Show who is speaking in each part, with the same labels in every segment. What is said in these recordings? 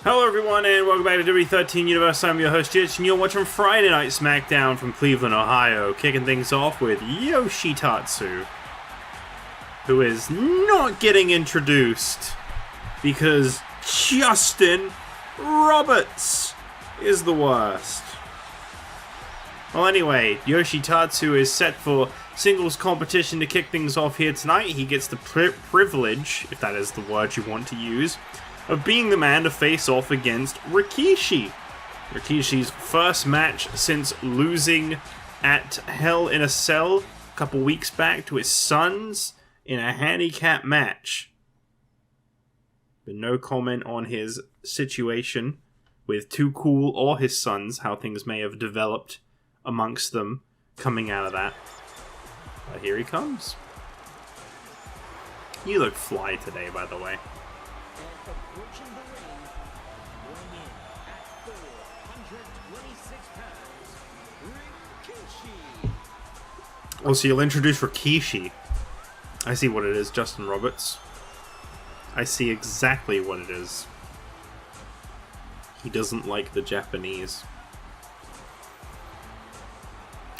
Speaker 1: Hello everyone and welcome back to WWE13 Universe. I'm your host Jitch and you're watching Friday Night SmackDown from Cleveland, Ohio. Kicking things off with Yoshi Tatsu, who is not getting introduced because Justin Roberts is the worst. Well anyway, Yoshi Tatsu is set for singles competition to kick things off here tonight. He gets the privilege, if that is the word you want to use, of being the man to face off against Rikishi. Rikishi's first match since losing at Hell in a Cell a couple weeks back to his sons in a handicap match. But no comment on his situation with Too Cool or his sons, how things may have developed amongst them coming out of that. But here he comes. You look fly today, by the way. Oh, so you'll introduce Rikishi. I see what it is, Justin Roberts. I see exactly what it is. He doesn't like the Japanese.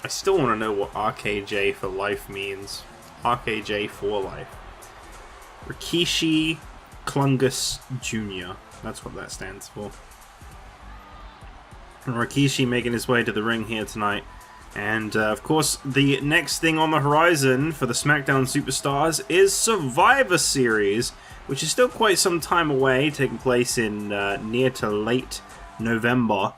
Speaker 1: I still want to know what RKJ for life means. RKJ for life. Rikishi Klungus Jr. That's what that stands for. And Rikishi making his way to the ring here tonight. And, of course, the next thing on the horizon for the SmackDown Superstars is Survivor Series, which is still quite some time away, taking place in near to late November,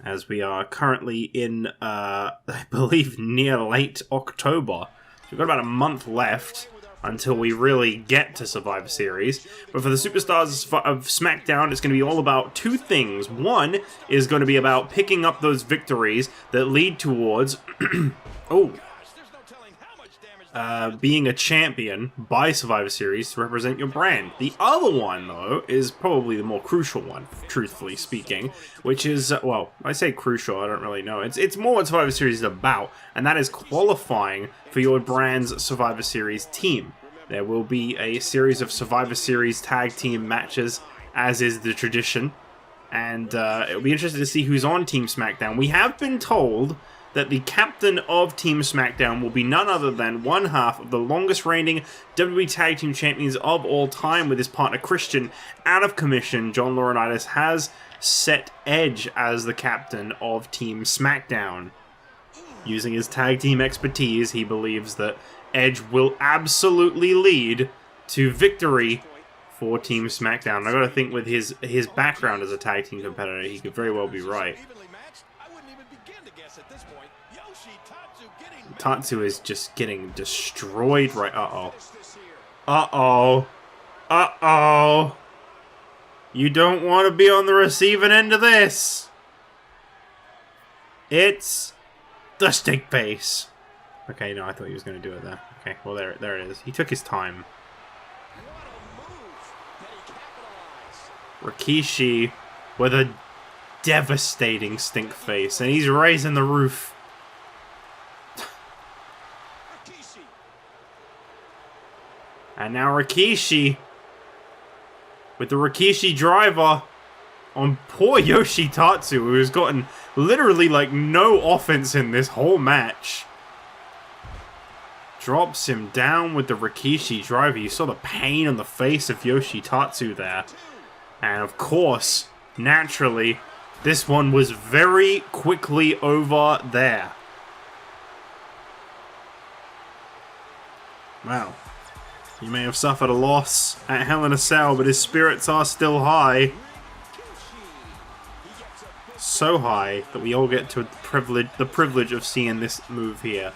Speaker 1: as we are currently in, I believe, near late October. So we've got about a month left until we really get to Survivor Series. But for the Superstars of SmackDown, it's going to be all about two things. One is going to be about picking up those victories that lead towards being a champion by Survivor Series to represent your brand. The other one, though, is probably the more crucial one, truthfully speaking, which is, well, I say crucial, I don't really know. It's more what Survivor Series is about, and that is qualifying for your brand's Survivor Series team. There will be a series of Survivor Series tag team matches, as is the tradition, and it'll be interesting to see who's on Team SmackDown. We have been told that the captain of Team SmackDown will be none other than one half of the longest reigning WWE Tag Team Champions of all time with his partner Christian out of commission. John Laurinaitis has set Edge as the captain of Team SmackDown. Using his tag team expertise, he believes that Edge will absolutely lead to victory for Team SmackDown. I gotta think with his background as a tag team competitor, he could very well be right. Tatsu is just getting destroyed right. Uh-oh. Uh-oh. Uh-oh. You don't want to be on the receiving end of this. It's the stink face. Okay, no, I thought he was going to do it there. Okay, well, there it is. He took his time. Rikishi with a devastating stink face, and he's raising the roof. And now Rikishi with the Rikishi driver on poor Yoshi Tatsu, who has gotten literally like no offense in this whole match. Drops him down with the Rikishi driver. You saw the pain on the face of Yoshi Tatsu there. And of course, naturally, this one was very quickly over there. Wow. He may have suffered a loss at Hell in a Cell, but his spirits are still high. So high that we all get to the privilege of seeing this move here.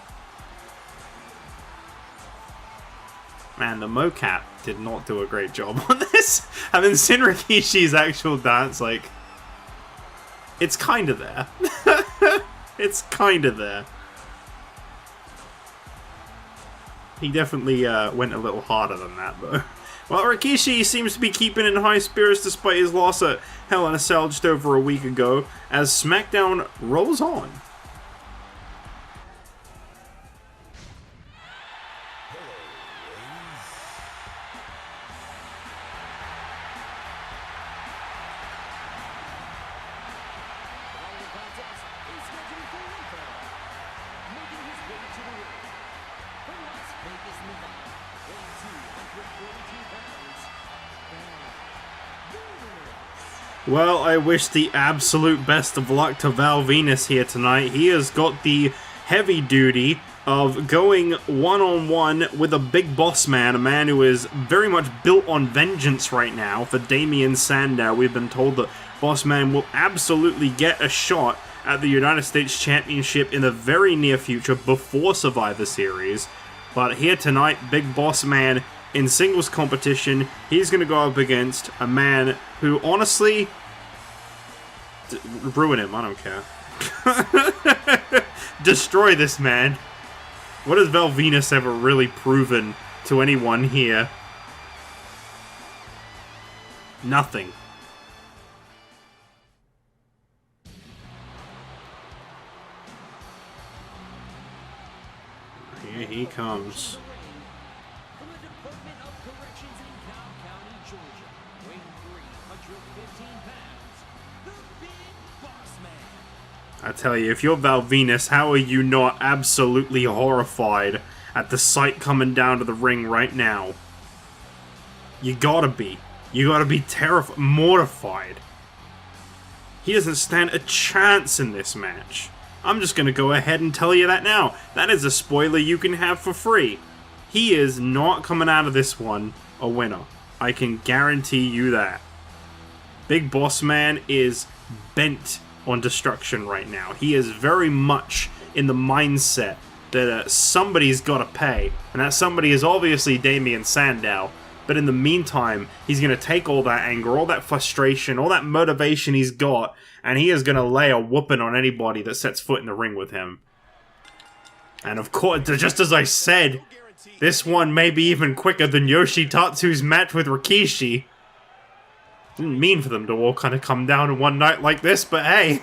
Speaker 1: Man, the mocap did not do a great job on this. Having seen Rikishi's actual dance, like, it's kind of there. It's kind of there. He definitely went a little harder than that, though. Well, Rikishi seems to be keeping in high spirits despite his loss at Hell in a Cell just over a week ago, as SmackDown rolls on. Well, I wish the absolute best of luck to Val Venis here tonight. He has got the heavy duty of going one-on-one with a big boss man, a man who is very much built on vengeance right now for Damien Sandow. We've been told that Boss Man will absolutely get a shot at the United States Championship in the very near future before Survivor Series. But here tonight, Big Boss Man in singles competition, he's going to go up against a man who, honestly, ruin him, I don't care. Destroy this man. What has Val Venis ever really proven to anyone here? Nothing. Here he comes. I tell you, if you're Val Venis, how are you not absolutely horrified at the sight coming down to the ring right now? You gotta be. You gotta be terrified, mortified. He doesn't stand a chance in this match. I'm just gonna go ahead and tell you that now. That is a spoiler you can have for free. He is not coming out of this one a winner. I can guarantee you that. Big Boss Man is bent on destruction right now. He is very much in the mindset that somebody's got to pay, and that somebody is obviously Damien Sandow. But in the meantime, he's going to take all that anger, all that frustration, all that motivation he's got, and he is going to lay a whooping on anybody that sets foot in the ring with him. And of course, just as I said, this one may be even quicker than Yoshi Tatsu's match with Rikishi. Didn't mean for them to all kind of come down in one night like this, but hey.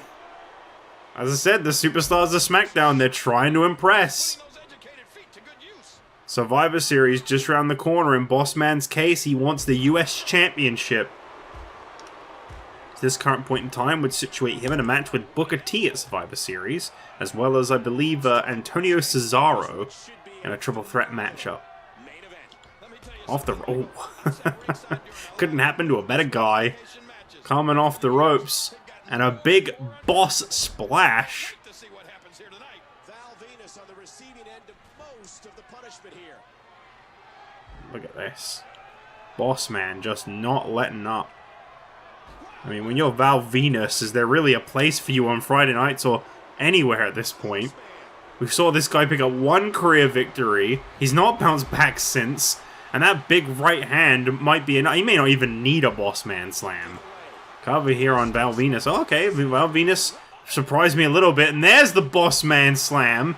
Speaker 1: As I said, the superstars of SmackDown, they're trying to impress. Survivor Series just around the corner. In Boss Man's case, he wants the US Championship. This current point in time would situate him in a match with Booker T at Survivor Series, as well as, I believe, Antonio Cesaro in a triple threat matchup. Off the... Oh. Couldn't happen to a better guy. Coming off the ropes. And a big boss splash. Look at this. Boss Man just not letting up. I mean, when you're Val Venis, is there really a place for you on Friday nights or anywhere at this point? We saw this guy pick up one career victory. He's not bounced back since. And that big right hand might be enough. He may not even need a Boss Man slam. Cover here on Val Venis. Oh, okay, Val Venis surprised me a little bit. And there's the Boss Man slam.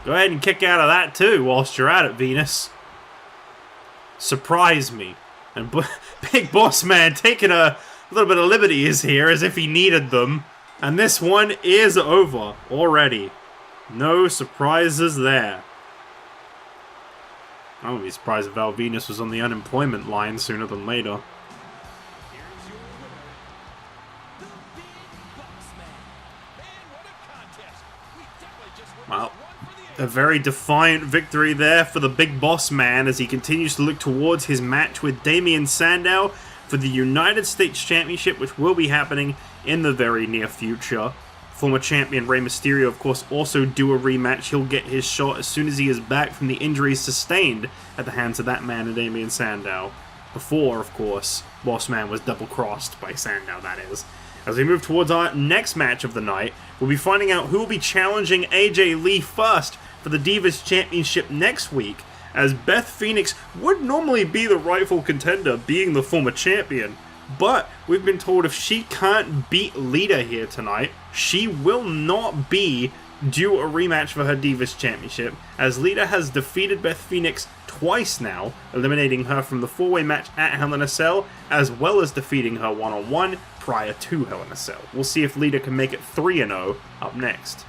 Speaker 1: Go ahead and kick out of that too whilst you're at it, Venis. Surprise me. And Big Boss Man taking a little bit of liberties here as if he needed them. And this one is over already. No surprises there. I wouldn't be surprised if Val Venis was on the unemployment line sooner than later. Well, a very defiant victory there for the Big Boss Man as he continues to look towards his match with Damien Sandow for the United States Championship, which will be happening in the very near future. Former champion Rey Mysterio, of course, also due a rematch. He'll get his shot as soon as he is back from the injuries sustained at the hands of that man and Damien Sandow. Before, of course, Boss Man was double-crossed by Sandow, that is. As we move towards our next match of the night, we'll be finding out who will be challenging AJ Lee first for the Divas Championship next week, as Beth Phoenix would normally be the rightful contender, being the former champion. But we've been told if she can't beat Lita here tonight, she will not be due a rematch for her Divas Championship, as Lita has defeated Beth Phoenix twice now, eliminating her from the four-way match at Hell in a Cell, as well as defeating her one-on-one prior to Hell in a Cell. We'll see if Lita can make it 3-0 up next.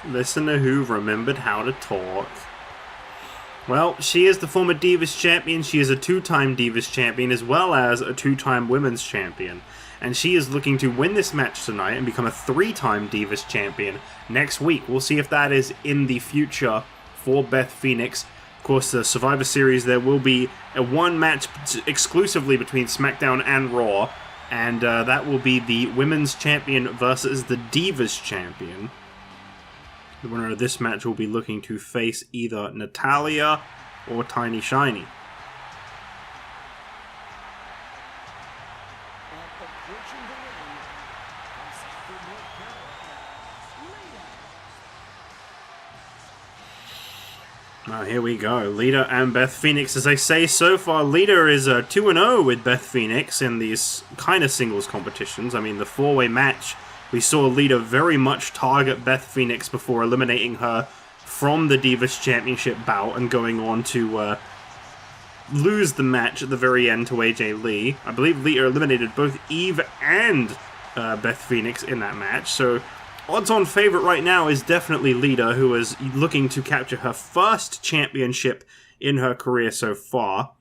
Speaker 1: Listen to who remembered how to talk. Well, she is the former Divas champion. She is a 2-time Divas champion as well as a 2-time Women's champion. And she is looking to win this match tonight and become a 3-time Divas champion next week. We'll see if that is in the future for Beth Phoenix. Of course, the Survivor Series, there will be a one match exclusively between SmackDown and Raw. And that will be the Women's champion versus the Divas champion. The winner of this match will be looking to face either Natalya or Tiny Shiny. Here we go. Lita and Beth Phoenix. As I say, so far, Lita is 2-0 with Beth Phoenix in these kind of singles competitions. I mean, the 4-way match, we saw Lita very much target Beth Phoenix before eliminating her from the Divas Championship bout and going on to lose the match at the very end to AJ Lee. I believe Lita eliminated both Eve and Beth Phoenix in that match, so odds-on favorite right now is definitely Lita, who is looking to capture her first championship in her career so far.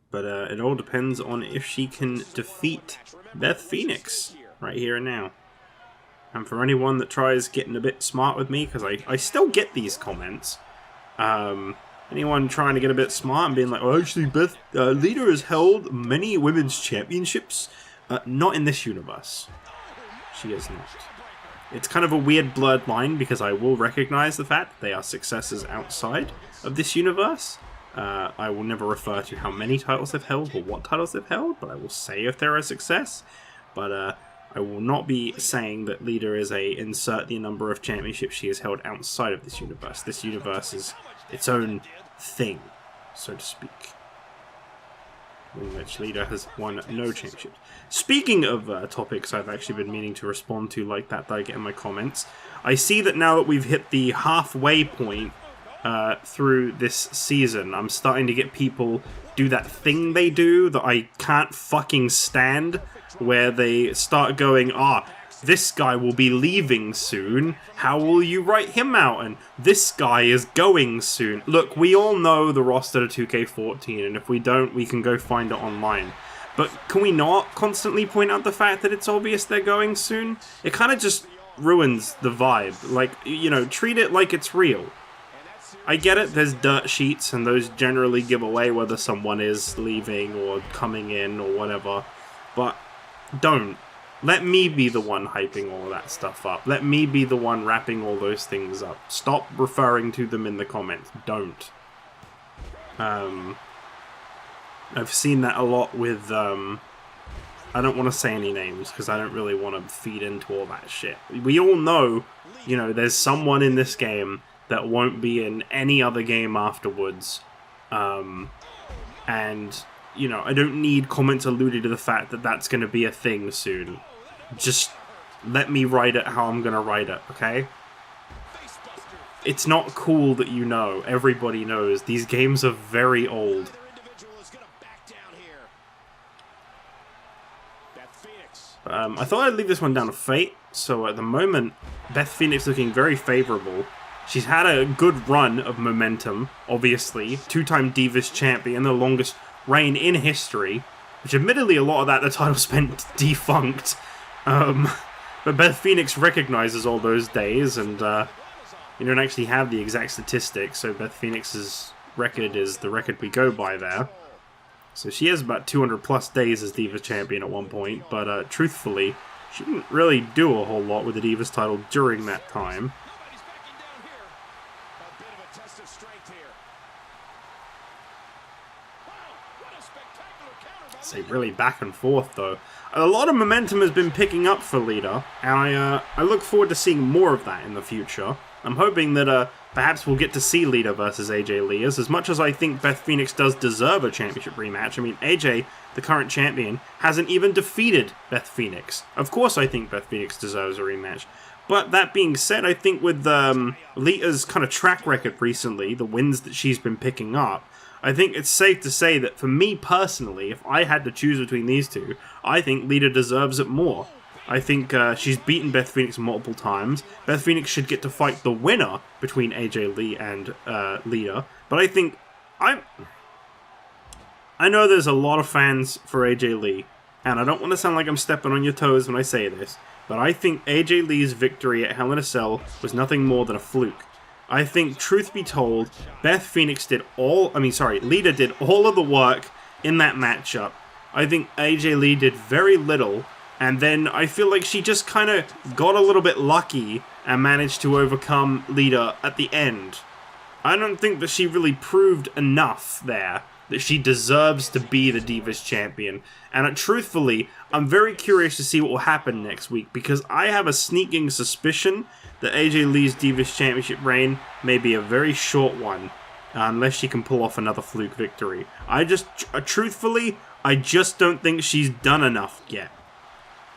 Speaker 1: But it all depends on if she can defeat Beth Phoenix right here and now. And for anyone that tries getting a bit smart with me, because I still get these comments, anyone trying to get a bit smart and being like, oh, actually, Lita has held many women's championships. Not in this universe. She is not. It's kind of a weird blurred line because I will recognize the fact that they are successes outside of this universe. I will never refer to how many titles they've held or what titles they've held, but I will say if they're a success. But I will not be saying that Lita is a insert the number of championships she has held outside of this universe. This universe is its own thing, so to speak, in which Lita has won no championships. Speaking of topics I've actually been meaning to respond to like that I get in my comments, I see that now that we've hit the halfway point through this season, I'm starting to get people do that thing they do that I can't fucking stand, where they start going, this guy will be leaving soon, how will you write him out? And this guy is going soon. Look, we all know the roster to 2K14, and if we don't, we can go find it online. But can we not constantly point out the fact that it's obvious they're going soon? It kind of just ruins the vibe. Like, you know, treat it like it's real. I get it, there's dirt sheets, and those generally give away whether someone is leaving or coming in or whatever. But don't. Let me be the one hyping all of that stuff up. Let me be the one wrapping all those things up. Stop referring to them in the comments. Don't. I've seen that a lot with, I don't want to say any names because I don't really want to feed into all that shit. We all know, you know, there's someone in this game that won't be in any other game afterwards. And, you know, I don't need comments alluding to the fact that that's going to be a thing soon. Just let me write it how I'm going to write it, okay? It's not cool that you know. Everybody knows. These games are very old. I thought I'd leave this one down to fate. So at the moment, Beth Phoenix looking very favorable. She's had a good run of momentum, obviously. 2-time Divas champion, the longest reign in history. Which admittedly, a lot of that the title spent defunct. But Beth Phoenix recognizes all those days, and you don't actually have the exact statistics, so Beth Phoenix's record is the record we go by there. So she has about 200 plus days as Divas champion at one point, but truthfully, she didn't really do a whole lot with the Divas title during that time. Say really back and forth though. A lot of momentum has been picking up for Lita, and I look forward to seeing more of that in the future. I'm hoping that perhaps we'll get to see Lita versus AJ Lee, as much as I think Beth Phoenix does deserve a championship rematch. I mean, AJ, the current champion, hasn't even defeated Beth Phoenix. Of course I think Beth Phoenix deserves a rematch. But that being said, I think with Lita's kind of track record recently, the wins that she's been picking up, I think it's safe to say that for me personally, if I had to choose between these two, I think Lita deserves it more. I think she's beaten Beth Phoenix multiple times. Beth Phoenix should get to fight the winner between AJ Lee and Lita. But I think... I know there's a lot of fans for AJ Lee, and I don't want to sound like I'm stepping on your toes when I say this, but I think AJ Lee's victory at Hell in a Cell was nothing more than a fluke. I think, truth be told, Beth Phoenix did Lita did all of the work in that matchup. I think AJ Lee did very little, and then I feel like she just kind of got a little bit lucky and managed to overcome Lita at the end. I don't think that she really proved enough there that she deserves to be the Divas champion. And truthfully, I'm very curious to see what will happen next week, because I have a sneaking suspicion that AJ Lee's Divas championship reign may be a very short one, unless she can pull off another fluke victory. Truthfully, I just don't think she's done enough yet.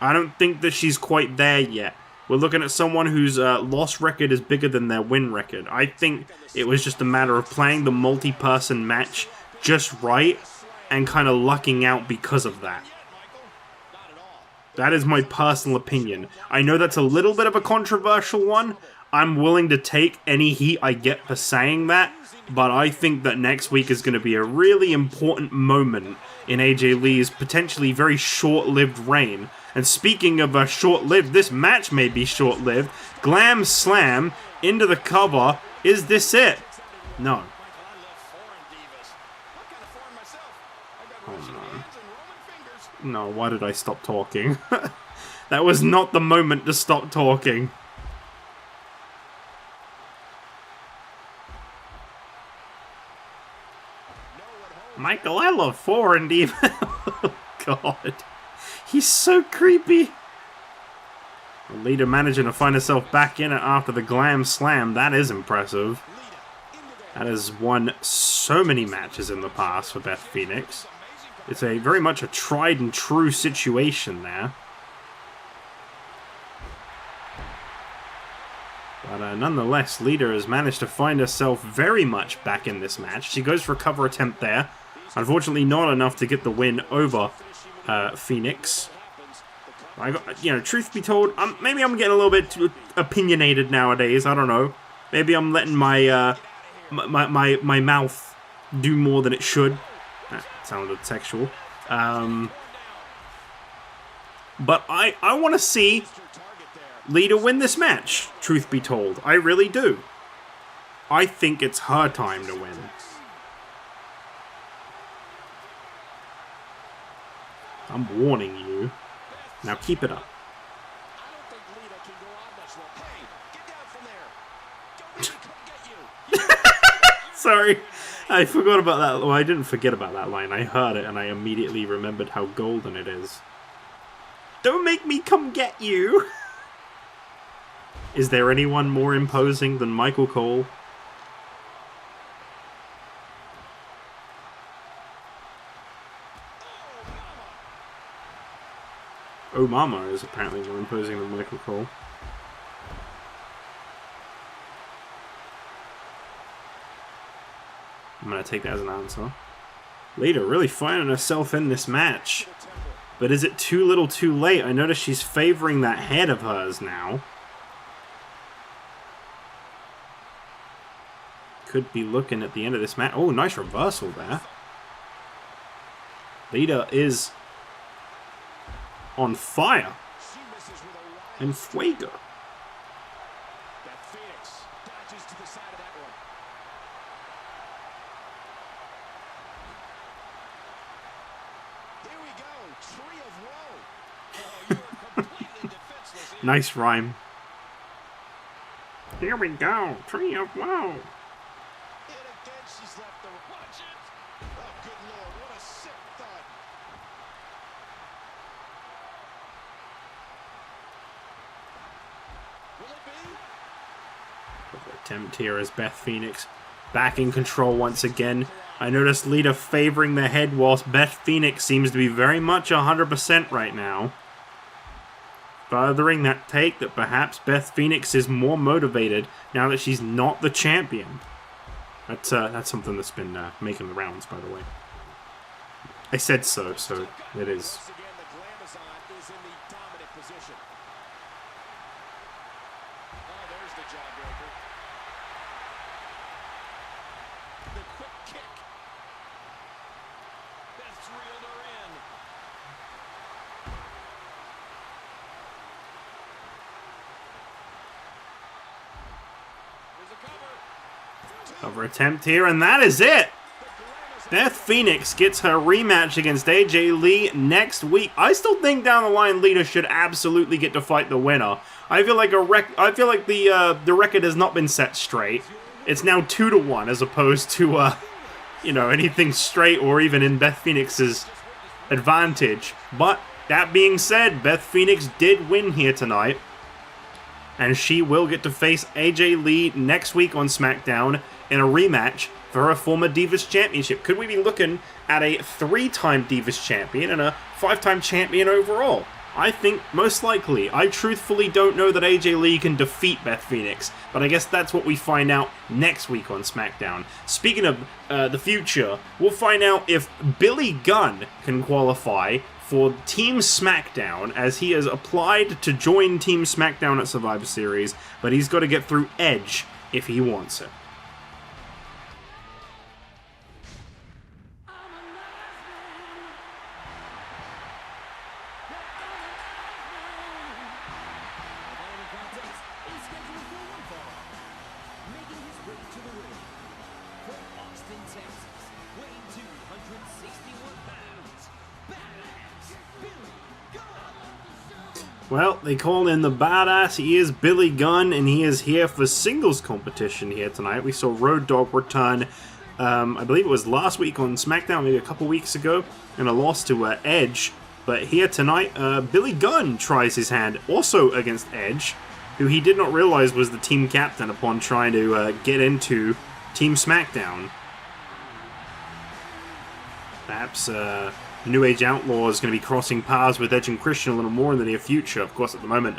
Speaker 1: I don't think that she's quite there yet. We're looking at someone whose loss record is bigger than their win record. I think it was just a matter of playing the multi-person match just right and kind of lucking out because of that. That is my personal opinion. I know that's a little bit of a controversial one. I'm willing to take any heat I get for saying that, but I think that next week is going to be a really important moment in AJ Lee's potentially very short-lived reign. And speaking of short-lived, this match may be short-lived. Glam Slam into the cover. Is this it? No. Oh no. No, why did I stop talking? That was not the moment to stop talking. Michael, I love foreign Diva. Oh, God. He's so creepy. Lita managing to find herself back in it after the Glam Slam. That is impressive. That has won so many matches in the past for Beth Phoenix. It's very much a tried and true situation there. But nonetheless, Lita has managed to find herself very much back in this match. She goes for a cover attempt there. Unfortunately, not enough to get the win over Phoenix. Truth be told, maybe I'm getting a little bit too opinionated nowadays. I don't know. Maybe I'm letting my my mouth do more than it should. That sounded sexual. But I want to see Lita win this match, truth be told. I really do. I think it's her time to win. I'm warning you. Now keep it up. Sorry, I forgot about that. Well, I didn't forget about that line. I heard it and I immediately remembered how golden it is. Don't make me come get you! Is there anyone more imposing than Michael Cole? Oh Mama is apparently more imposing than Michael Cole. I'm going to take that as an answer. Lita really finding herself in this match. But is it too little too late? I notice she's favoring that head of hers now. Could be looking at the end of this match. Oh, nice reversal there. Lita is on fire. And fuego. Nice rhyme. Here we go, Tree of Woe. Attempt here as Beth Phoenix back in control once again. I noticed Lita favoring the head whilst Beth Phoenix seems to be very much 100% right now. Furthering that take that perhaps Beth Phoenix is more motivated now that she's not the champion. That's something that's been making the rounds, by the way. I said so it is. Cover attempt here, and that is it! Beth Phoenix gets her rematch against AJ Lee next week. I still think down the line Lita should absolutely get to fight the winner. I feel like the record has not been set straight. It's now 2-1 as opposed to you know, anything straight or even in Beth Phoenix's advantage. But that being said, Beth Phoenix did win here tonight, and she will get to face AJ Lee next week on SmackDown in a rematch for her former Divas Championship. Could we be looking at a 3-time Divas Champion and a 5-time champion overall? I think most likely. I truthfully don't know that AJ Lee can defeat Beth Phoenix, but I guess that's what we find out next week on SmackDown. Speaking of the future, we'll find out if Billy Gunn can qualify for Team SmackDown, as he has applied to join Team SmackDown at Survivor Series, but he's got to get through Edge if he wants it. Well, they call him the badass. He is Billy Gunn, and he is here for singles competition here tonight. We saw Road Dogg return, I believe it was last week on SmackDown, maybe a couple weeks ago, and a loss to Edge. But here tonight, Billy Gunn tries his hand, also against Edge, who he did not realize was the team captain upon trying to get into Team SmackDown. Perhaps New Age Outlaw is going to be crossing paths with Edge and Christian a little more in the near future. Of course, at the moment,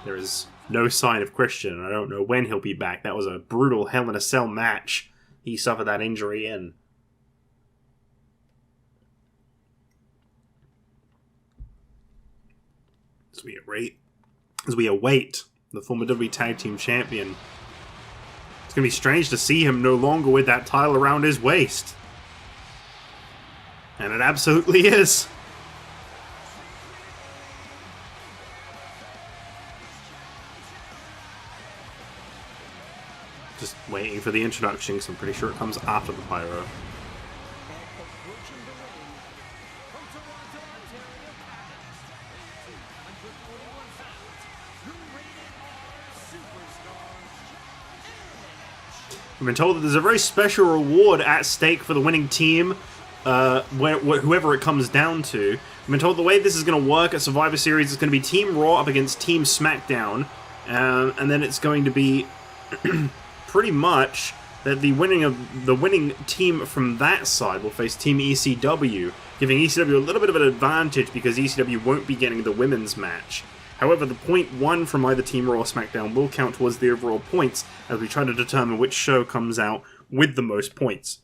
Speaker 1: there is no sign of Christian, and I don't know when he'll be back. That was a brutal Hell in a Cell match he suffered that injury in. As we await the former WWE Tag Team Champion. It's going to be strange to see him no longer with that title around his waist. And it absolutely is. Just waiting for the introduction, because I'm pretty sure it comes after the pyro. I've been told that there's a very special reward at stake for the winning team. Whoever it comes down to. I've been told the way this is going to work at Survivor Series is going to be Team Raw up against Team SmackDown, and then it's going to be pretty much that the winning team from that side will face Team ECW, giving ECW a little bit of an advantage because ECW won't be getting the women's match. However, the point won from either Team Raw or SmackDown will count towards the overall points as we try to determine which show comes out with the most points.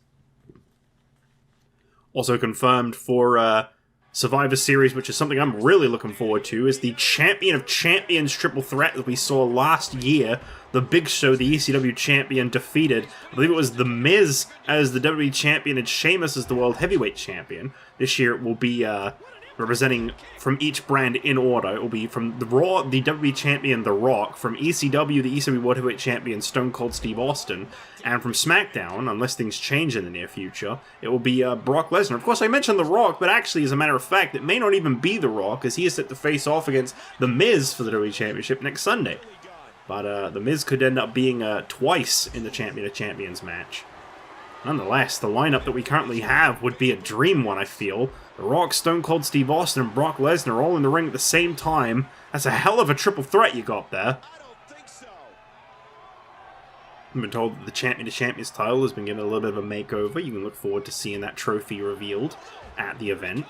Speaker 1: Also confirmed for Survivor Series, which is something I'm really looking forward to, is the Champion of Champions triple threat that we saw last year. The Big Show, the ECW champion, defeated, I believe it was The Miz as the WWE champion and Sheamus as the World Heavyweight champion. This year it will be representing from each brand in order. It will be from the Raw, the WWE champion, The Rock, from ECW, the ECW World Heavyweight champion, Stone Cold Steve Austin, and from SmackDown, unless things change in the near future, it will be Brock Lesnar. Of course, I mentioned The Rock, but actually, as a matter of fact, it may not even be The Rock, as he is set to face off against The Miz for the WWE Championship next Sunday. But The Miz could end up being twice in the Champion of Champions match. Nonetheless, the lineup that we currently have would be a dream one, I feel. The Rock, Stone Cold Steve Austin, and Brock Lesnar all in the ring at the same time. That's a hell of a triple threat you got there. I've been told that the Champion of Champions title has been given a little bit of a makeover. You can look forward to seeing that trophy revealed at the event.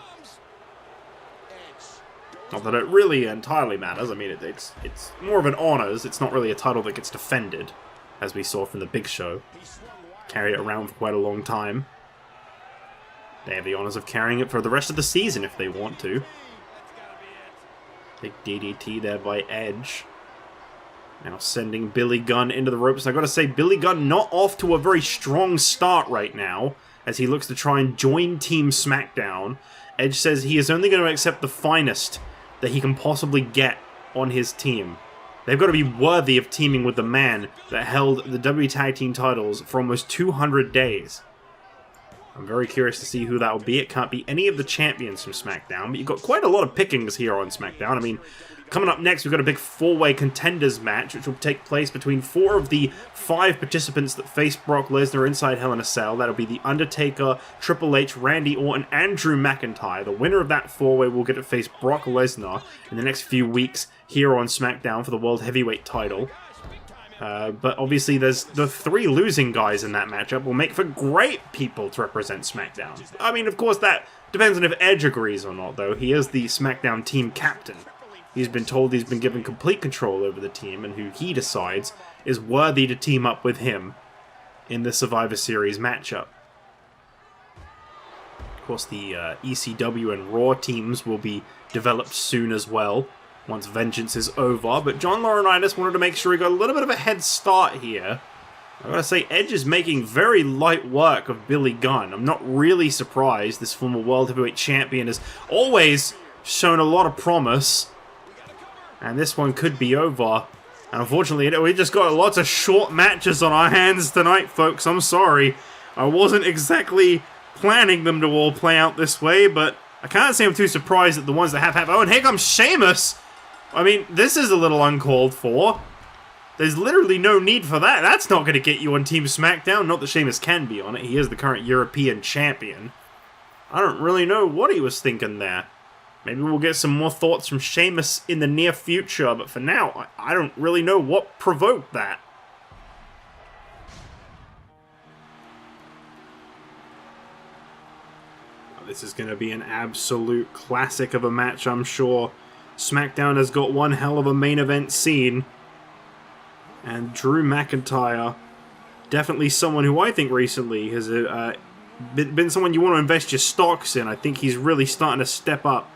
Speaker 1: Not that it really entirely matters. I mean, it's more of an honor. It's not really a title that gets defended, as we saw from the Big Show. Carry it around for quite a long time. They have the honors of carrying it for the rest of the season if they want to. Big DDT there by Edge. Now sending Billy Gunn into the ropes. I gotta say, Billy Gunn not off to a very strong start right now, as he looks to try and join Team SmackDown. Edge says he is only going to accept the finest that he can possibly get on his team. They've got to be worthy of teaming with the man that held the WWE Tag Team titles for almost 200 days. I'm very curious to see who that will be. It can't be any of the champions from SmackDown, but you've got quite a lot of pickings here on SmackDown. I mean, coming up next, we've got a big 4-way Contenders match, which will take place between 4 of the 5 participants that face Brock Lesnar inside Hell in a Cell. That'll be The Undertaker, Triple H, Randy Orton, and Drew McIntyre. The winner of that 4-way will get to face Brock Lesnar in the next few weeks here on SmackDown for the World Heavyweight title. But obviously there's the 3 losing guys in that matchup will make for great people to represent SmackDown. I mean, of course, that depends on if Edge agrees or not, though. He is the SmackDown team captain. He's been told he's been given complete control over the team, and who he decides is worthy to team up with him in the Survivor Series matchup. Of course, the ECW and Raw teams will be developed soon as well, once Vengeance is over, but John Laurinaitis wanted to make sure he got a little bit of a head start here. I gotta say, Edge is making very light work of Billy Gunn. I'm not really surprised. This former World Heavyweight Champion has always shown a lot of promise. And this one could be over. And unfortunately, we just got lots of short matches on our hands tonight, folks. I'm sorry. I wasn't exactly planning them to all play out this way, but I can't say I'm too surprised at the ones that have. Oh, and here comes Sheamus! I mean, this is a little uncalled for. There's literally no need for that. That's not going to get you on Team SmackDown. Not that Sheamus can be on it. He is the current European champion. I don't really know what he was thinking there. Maybe we'll get some more thoughts from Sheamus in the near future, but for now, I don't really know what provoked that. This is going to be an absolute classic of a match, I'm sure. SmackDown has got one hell of a main event scene. And Drew McIntyre, definitely someone who I think recently has been someone you want to invest your stocks in. I think he's really starting to step up.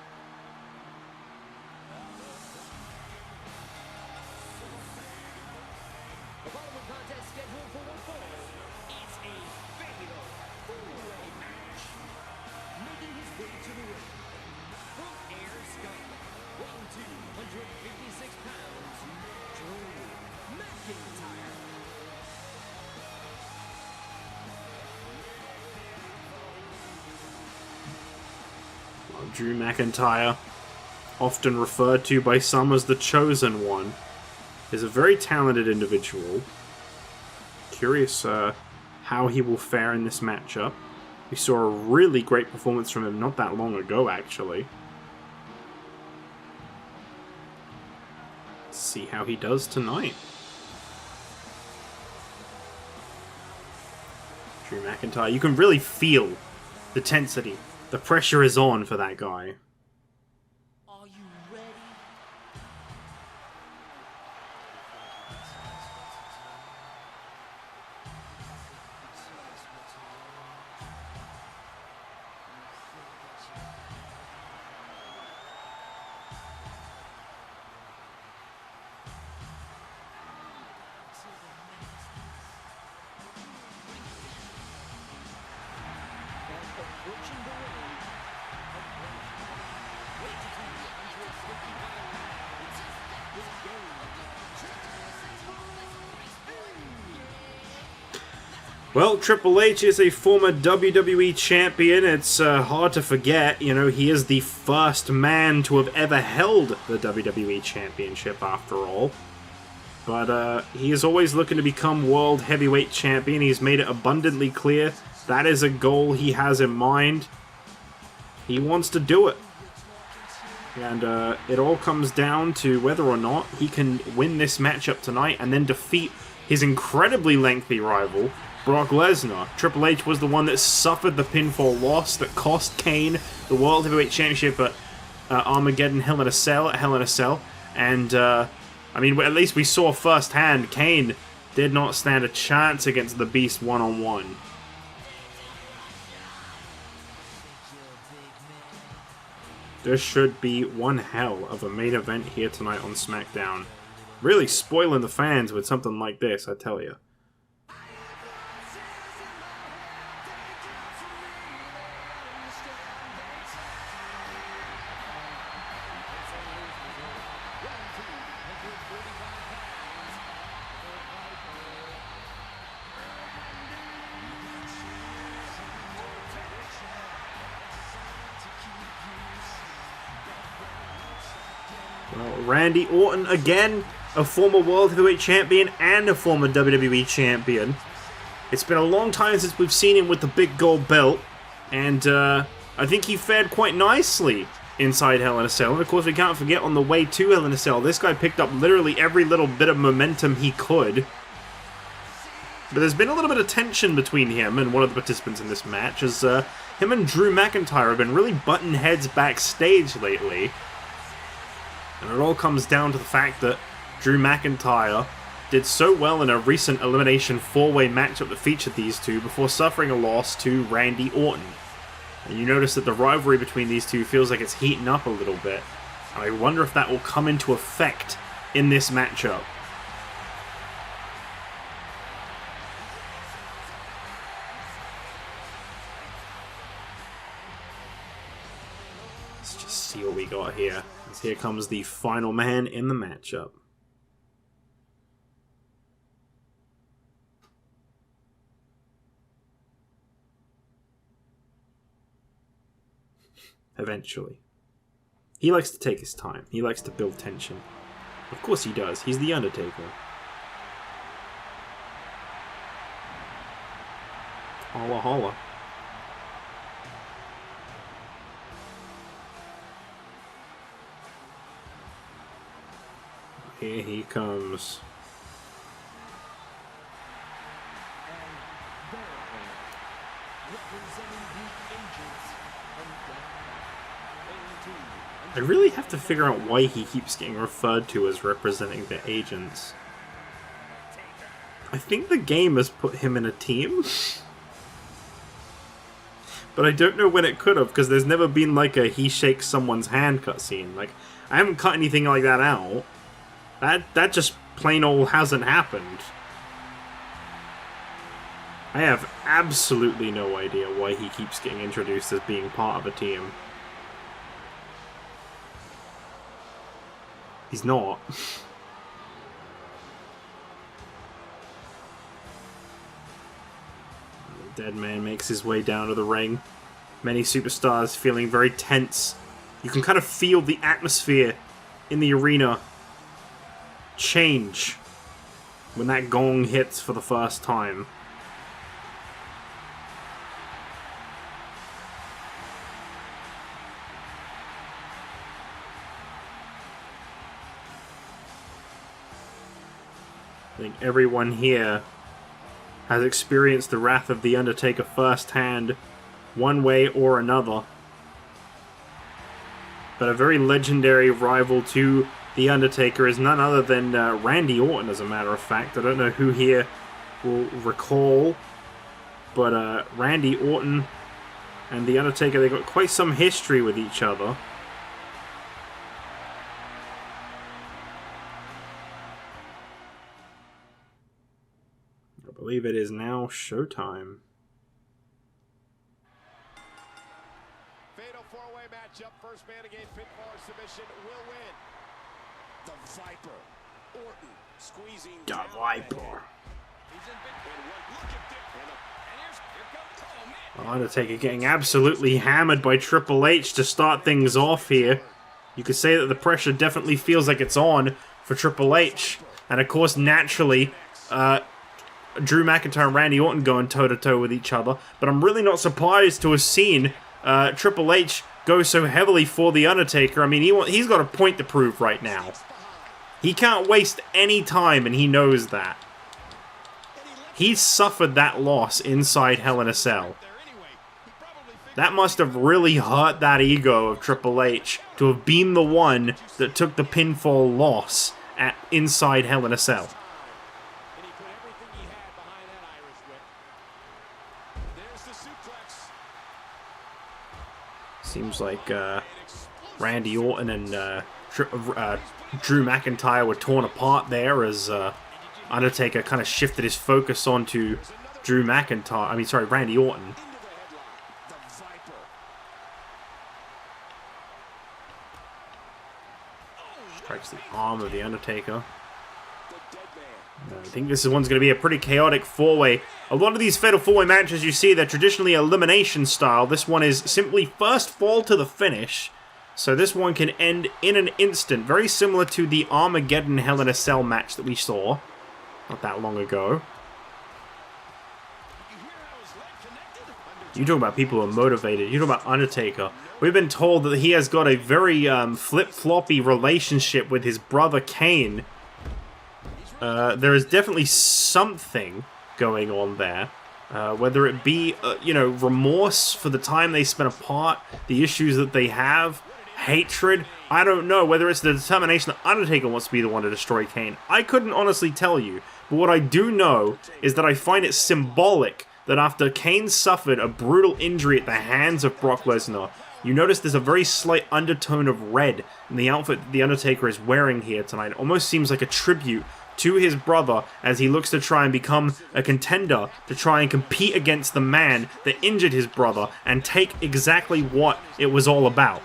Speaker 1: Drew McIntyre, often referred to by some as the Chosen One, is a very talented individual. Curious how he will fare in this matchup. We saw a really great performance from him not that long ago, actually. Let's see how he does tonight. Drew McIntyre, you can really feel the tensity. The pressure is on for that guy.
Speaker 2: Are you ready?
Speaker 1: Well, Triple H is a former WWE champion. It's hard to forget, you know, he is the first man to have ever held the WWE Championship after all. But he is always looking to become World Heavyweight Champion. He's made it abundantly clear that is a goal he has in mind. He wants to do it. And it all comes down to whether or not he can win this matchup tonight and then defeat his incredibly lengthy rival, Brock Lesnar. Triple H was the one that suffered the pinfall loss that cost Kane the World Heavyweight Championship at Armageddon Hell in a Cell. And, I mean, at least we saw firsthand Kane did not stand a chance against the Beast one-on-one. There should be one hell of a main event here tonight on SmackDown. Really spoiling the fans with something like this, I tell you. Well, Randy Orton, again, a former World Heavyweight Champion and a former WWE Champion. It's been a long time since we've seen him with the big gold belt, and I think he fared quite nicely inside Hell in a Cell. And of course, we can't forget on the way to Hell in a Cell, this guy picked up literally every little bit of momentum he could. But there's been a little bit of tension between him and one of the participants in this match, as him and Drew McIntyre have been really butting heads backstage lately. And it all comes down to the fact that Drew McIntyre did so well in a recent Elimination 4-way matchup that featured these two before suffering a loss to Randy Orton. And you notice that the rivalry between these two feels like it's heating up a little bit. And I wonder if that will come into effect in this matchup. Let's just see what we got here. Here comes the final man in the matchup. Eventually. He likes to take his time. He likes to build tension. Of course he does. He's the Undertaker. Holla holla. Here he comes. I really have to figure out why he keeps getting referred to as representing the agents. I think the game has put him in a team. But I don't know when it could have, because there's never been like a he shakes someone's hand cutscene. Like, I haven't cut anything like that out. That just plain old hasn't happened. I have absolutely no idea why he keeps getting introduced as being part of a team. He's not. The dead man makes his way down to the ring. Many superstars feeling very tense. You can kind of feel the atmosphere in the arena change when that gong hits for the first time. I think everyone here has experienced the wrath of the Undertaker firsthand, one way or another. But a very legendary rival to the Undertaker is none other than Randy Orton, as a matter of fact. I don't know who here will recall, but Randy Orton and the Undertaker, they've got quite some history with each other. I believe it is now showtime.
Speaker 3: Fatal four-way matchup. First man to gain pinfall or submission will win. The Viper. Orton squeezing
Speaker 1: The
Speaker 3: down
Speaker 1: Viper.
Speaker 3: the
Speaker 1: Undertaker getting absolutely hammered by Triple H to start things off here. You could say that the pressure definitely feels like it's on for Triple H. And of course, naturally, Drew McIntyre and Randy Orton going toe-to-toe with each other. But I'm really not surprised to have seen Triple H go so heavily for The Undertaker. I mean, he's got a point to prove right now. He can't waste any time, and he knows that. He's suffered that loss inside Hell in a Cell. That must have really hurt that ego of Triple H to have been the one that took the pinfall loss at inside Hell in a Cell. Seems like Randy Orton and Drew McIntyre were torn apart there as Undertaker kind of shifted his focus onto Randy Orton. Strikes the arm of the Undertaker. I think this one's going to be a pretty chaotic four-way. A lot of these Fatal 4-Way matches you see, they're traditionally elimination style. This one is simply first fall to the finish. So this one can end in an instant. Very similar to the Armageddon Hell in a Cell match that we saw not that long ago. You talk about people who are motivated. You talk about Undertaker. We've been told that he has got a very flip-floppy relationship with his brother Kane. There is definitely something going on there. Whether it be, remorse for the time they spent apart, the issues that they have, hatred, I don't know. Whether it's the determination that Undertaker wants to be the one to destroy Kane, I couldn't honestly tell you. But what I do know is that I find it symbolic that after Kane suffered a brutal injury at the hands of Brock Lesnar, you notice there's a very slight undertone of red in the outfit that the Undertaker is wearing here tonight. It almost seems like a tribute to his brother as he looks to try and become a contender, to try and compete against the man that injured his brother and take exactly what it was all about.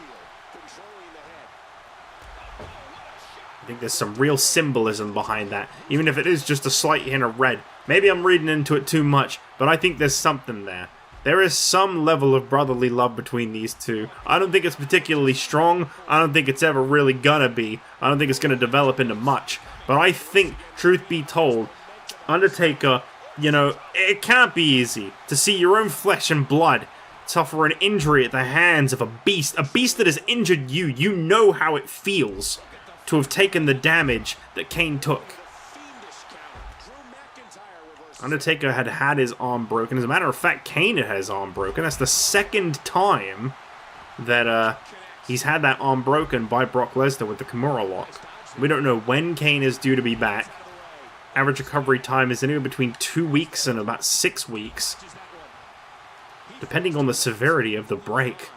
Speaker 1: I think there's some real symbolism behind that, even if it is just a slight hint of red. Maybe I'm reading into it too much, but I think there's something there. There is some level of brotherly love between these two. I don't think it's particularly strong. I don't think it's ever really gonna be. I don't think it's gonna develop into much. But I think, truth be told, Undertaker, it can't be easy to see your own flesh and blood suffer an injury at the hands of a beast that has injured you. You know how it feels to have taken the damage that Kane took. Undertaker had his arm broken. As a matter of fact, Kane had his arm broken. That's the second time that he's had that arm broken by Brock Lesnar with the Kimura lock. We don't know when Kane is due to be back. Average recovery time is anywhere between 2 weeks and about 6 weeks, depending on the severity of the break.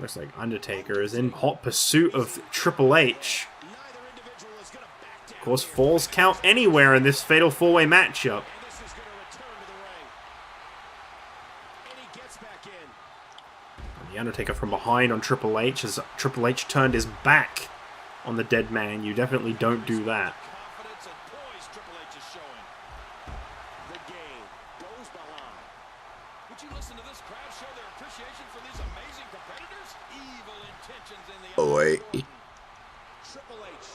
Speaker 1: Looks like Undertaker is in hot pursuit of Triple H. Of course, falls count anywhere in this Fatal 4-Way matchup. The Undertaker from behind on Triple H as Triple H turned his back on the dead man. You definitely don't do that.
Speaker 4: Oh, wait.
Speaker 3: Triple H.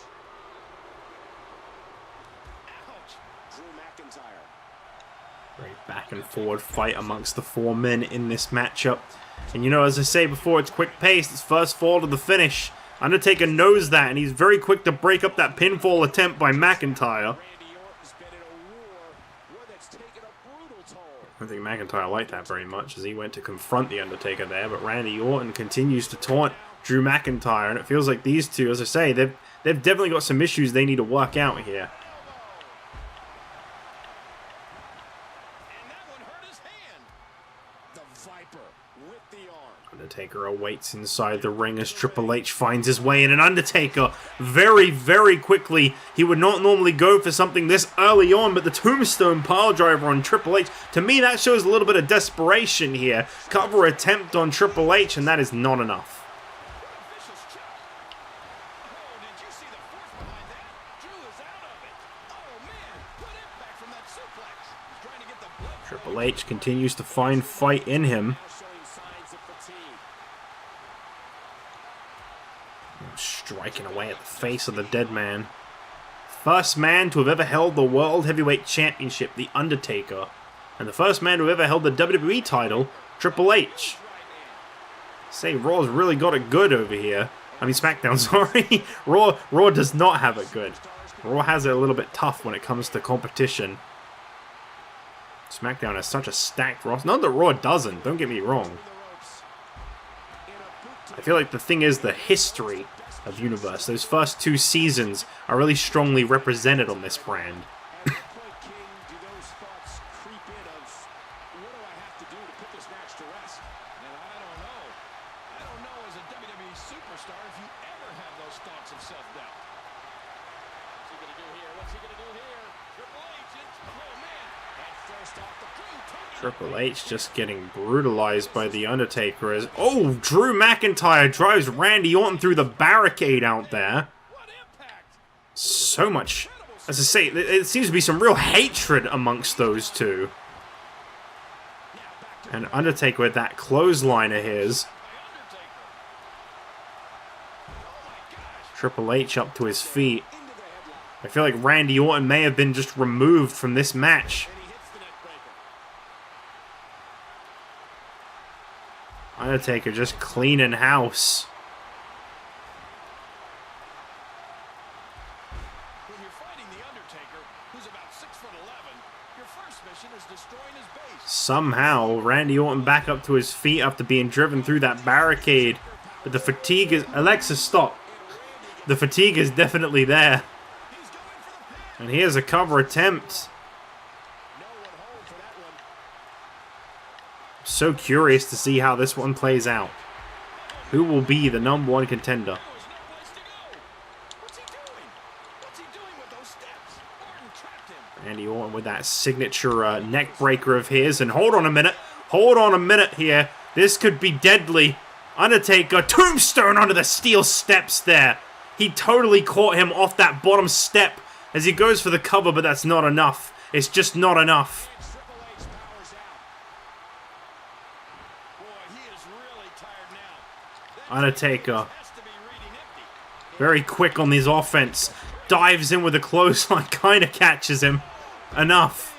Speaker 3: Ouch. Drew McIntyre.
Speaker 1: Very back and forward fight amongst the four men in this matchup. And as I say before, it's quick paced. It's first fall to the finish. Undertaker knows that, and he's very quick to break up that pinfall attempt by McIntyre. I don't think McIntyre liked that very much as he went to confront the Undertaker there, but Randy Orton continues to taunt Drew McIntyre, and it feels like these two, as I say, they've definitely got some issues they need to work out here.
Speaker 3: And that one hurt his hand. The Viper with the arm.
Speaker 1: Undertaker awaits inside the ring as Triple H finds his way in, and Undertaker very, very quickly, he would not normally go for something this early on, but the tombstone piledriver on Triple H, to me that shows a little bit of desperation here. Cover attempt on Triple H, and that is not enough. Triple H continues to find fight in him. Striking away at the face of the dead man. First man to have ever held the World Heavyweight Championship, The Undertaker. And the first man to have ever held the WWE title, Triple H. Say, Raw's really got it good over here. I mean, SmackDown, sorry. Raw does not have it good. Raw has it a little bit tough when it comes to competition. SmackDown has such a stacked roster. Not that Raw doesn't, don't get me wrong. I feel like the thing is the history of Universe. Those first 2 seasons are really strongly represented on this brand. Triple H just getting brutalized by The Undertaker as... Oh, Drew McIntyre drives Randy Orton through the barricade out there. So much... As I say, it seems to be some real hatred amongst those two. And Undertaker with that clothesline of his. Triple H up to his feet. I feel like Randy Orton may have been just removed from this match. Undertaker just cleaning house.
Speaker 3: When you're fighting the Undertaker, who's about 6'11", your first mission is destroying his base.
Speaker 1: Somehow, Randy Orton back up to his feet after being driven through that barricade. But the fatigue is... Alexa, stop. The fatigue is definitely there. And here's a cover attempt. So curious to see how this one plays out. Who will be the #1 contender? Randy Orton with that signature neck breaker of his. And hold on a minute. Hold on a minute here. This could be deadly. Undertaker, tombstone onto the steel steps there. He totally caught him off that bottom step as he goes for the cover, but that's not enough. It's just not enough. Undertaker, very quick on this offense, dives in with a clothesline, kind of catches him. Enough.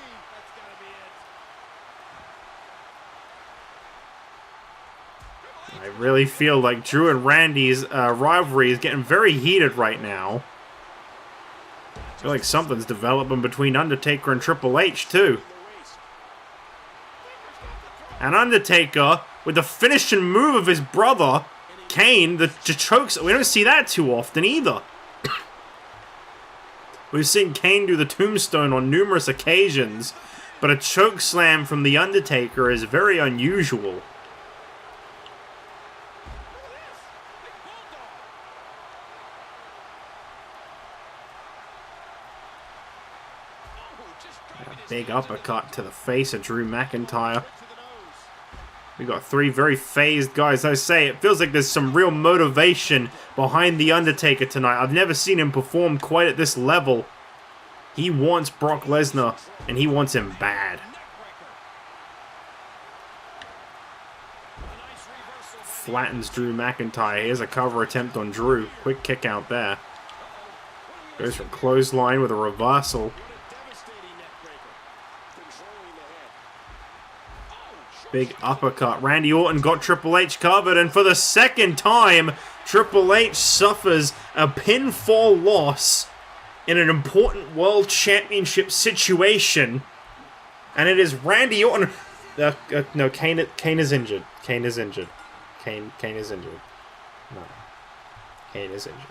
Speaker 1: I really feel like Drew and Randy's rivalry is getting very heated right now. I feel like something's developing between Undertaker and Triple H too. And Undertaker, with the finishing move of his brother, Kane, the chokes. We don't see that too often either. We've seen Kane do the tombstone on numerous occasions, but a choke slam from The Undertaker is very unusual. A big uppercut to the face of Drew McIntyre. We got three very phased guys. I say, it feels like there's some real motivation behind The Undertaker tonight. I've never seen him perform quite at this level. He wants Brock Lesnar, and he wants him bad. Flattens Drew McIntyre. Here's a cover attempt on Drew. Quick kick out there. Goes for clothesline with a reversal. Big uppercut. Randy Orton got Triple H covered, and for the second time, Triple H suffers a pinfall loss in an important World Championship situation. And it is Randy Orton. No, Kane is injured. Kane is injured. Kane is injured. No. Kane is injured.